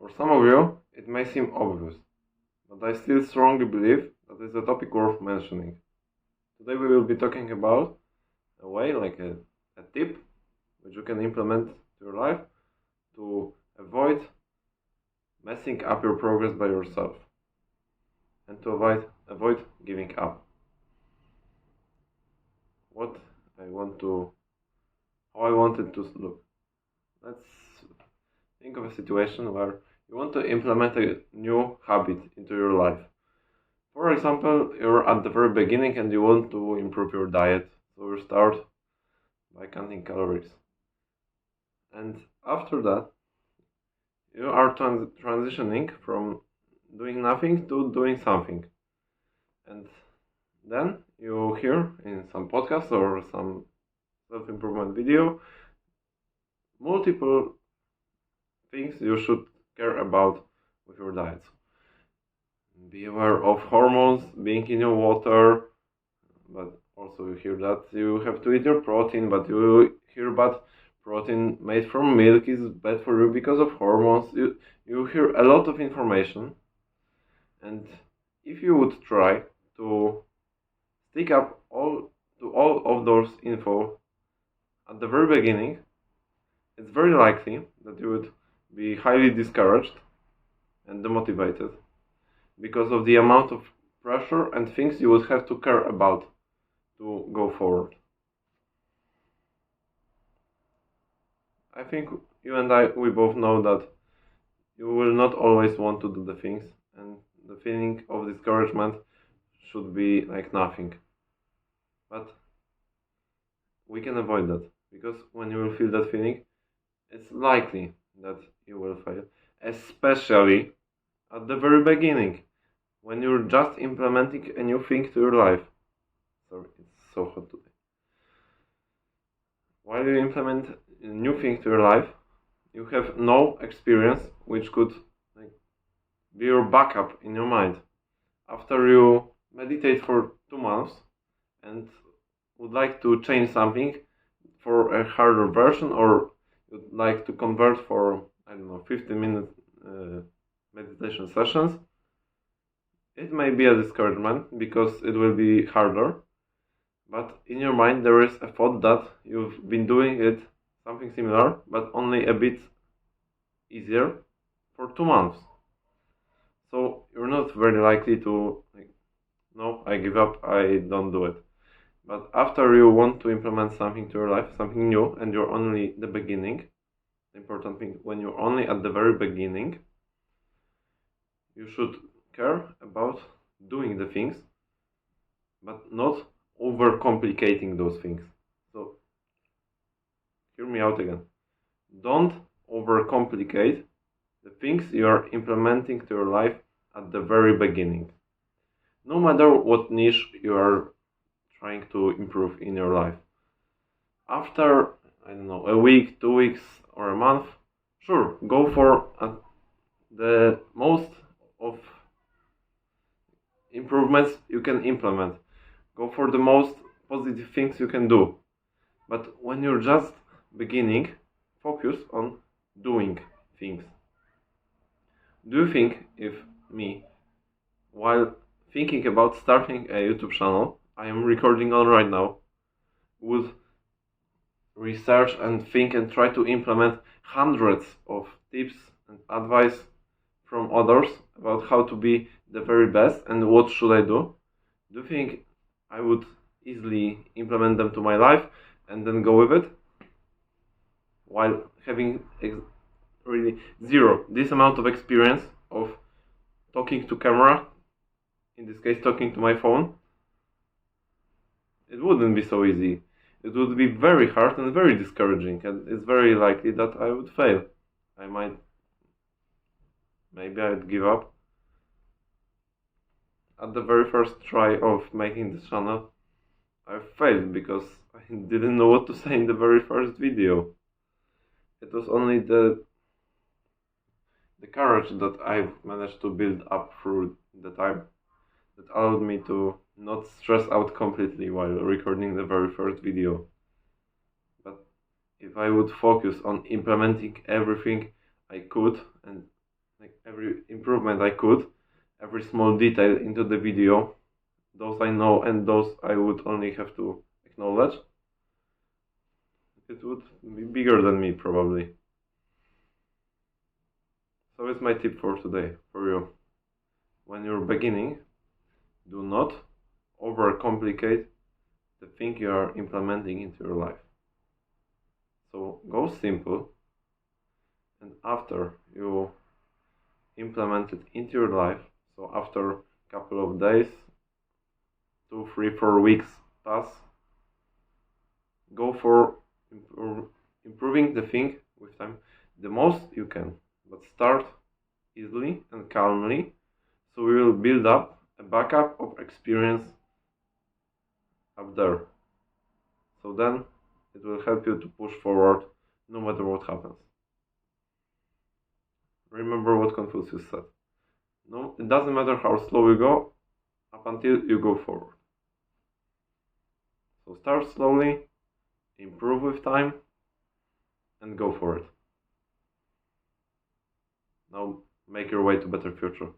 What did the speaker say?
For some of you, it may seem obvious, but I still strongly believe that it's a topic worth mentioning. Today we will be talking about a way, like a tip, which you can implement to your life to avoid messing up your progress by yourself and to avoid giving up. How I want it to look. Let's think of a situation where you want to implement a new habit into your life. For example, you're at the very beginning and you want to improve your diet. So you start by counting calories. And after that, you are transitioning from doing nothing to doing something. And then you hear in some podcast or some self-improvement video multiple things you should care about with your diet. Be aware of hormones being in your water, but also you hear that you have to eat your protein, but you hear about protein made from milk is bad for you because of hormones. You hear a lot of information, and if you would try to stick up all of those info at the very beginning, it's very likely that you would be highly discouraged and demotivated because of the amount of pressure and things you would have to care about to go forward. I think you and we both know that you will not always want to do the things, and the feeling of discouragement should be like nothing. But we can avoid that, because when you will feel that feeling, it's likely that you will fail, especially at the very beginning, when you're just implementing a new thing to your life. Sorry, it's so hot today. While you implement a new thing to your life, you have no experience which could be your backup in your mind. After you meditate for 2 months and would like to change something for a harder version, or you'd like to convert for, 15-minute meditation sessions, it may be a discouragement because it will be harder, but in your mind there is a thought that you've been doing it, something similar, but only a bit easier for 2 months. So you're not very likely to, no, I give up, I don't do it. But after you want to implement something to your life, something new, and you're only the beginning, the important thing, when you're only at the very beginning, you should care about doing the things, but not overcomplicating those things. So, hear me out again. Don't overcomplicate the things you are implementing to your life at the very beginning. No matter what niche you are trying to improve in your life. After, a week, 2 weeks, or a month, sure, go for the most of improvements you can implement. Go for the most positive things you can do. But when you're just beginning, focus on doing things. Do you think if me, while thinking about starting a YouTube channel I am recording on right now, would research and think and try to implement hundreds of tips and advice from others about how to be the very best and what should I do? Do you think I would easily implement them to my life and then go with it? While having really this amount of experience of talking to camera, in this case talking to my phone, it wouldn't be so easy. It would be very hard and very discouraging, and it's very likely that I would fail. Maybe I'd give up. At the very first try of making this channel, I failed because I didn't know what to say in the very first video. It was only the courage that I've managed to build up through the time that allowed me to not stress out completely while recording the very first video. If I would focus on implementing everything I could and like every improvement I could, every small detail into the video, those I know and those I would only have to acknowledge, it would be bigger than me probably. So it's my tip for today, for you. When you're beginning, do not overcomplicate the thing you are implementing into your life. So go simple, and after you implement it into your life, so after a couple of days, 2, 3, 4 weeks pass, go for improving the thing with time the most you can, but start easily and calmly, so we will build up a backup of experience up there. So then it will help you to push forward no matter what happens. Remember what Confucius said. No, it doesn't matter how slow you go up until you go forward. So start slowly, improve with time, and go for it. Now make your way to better future.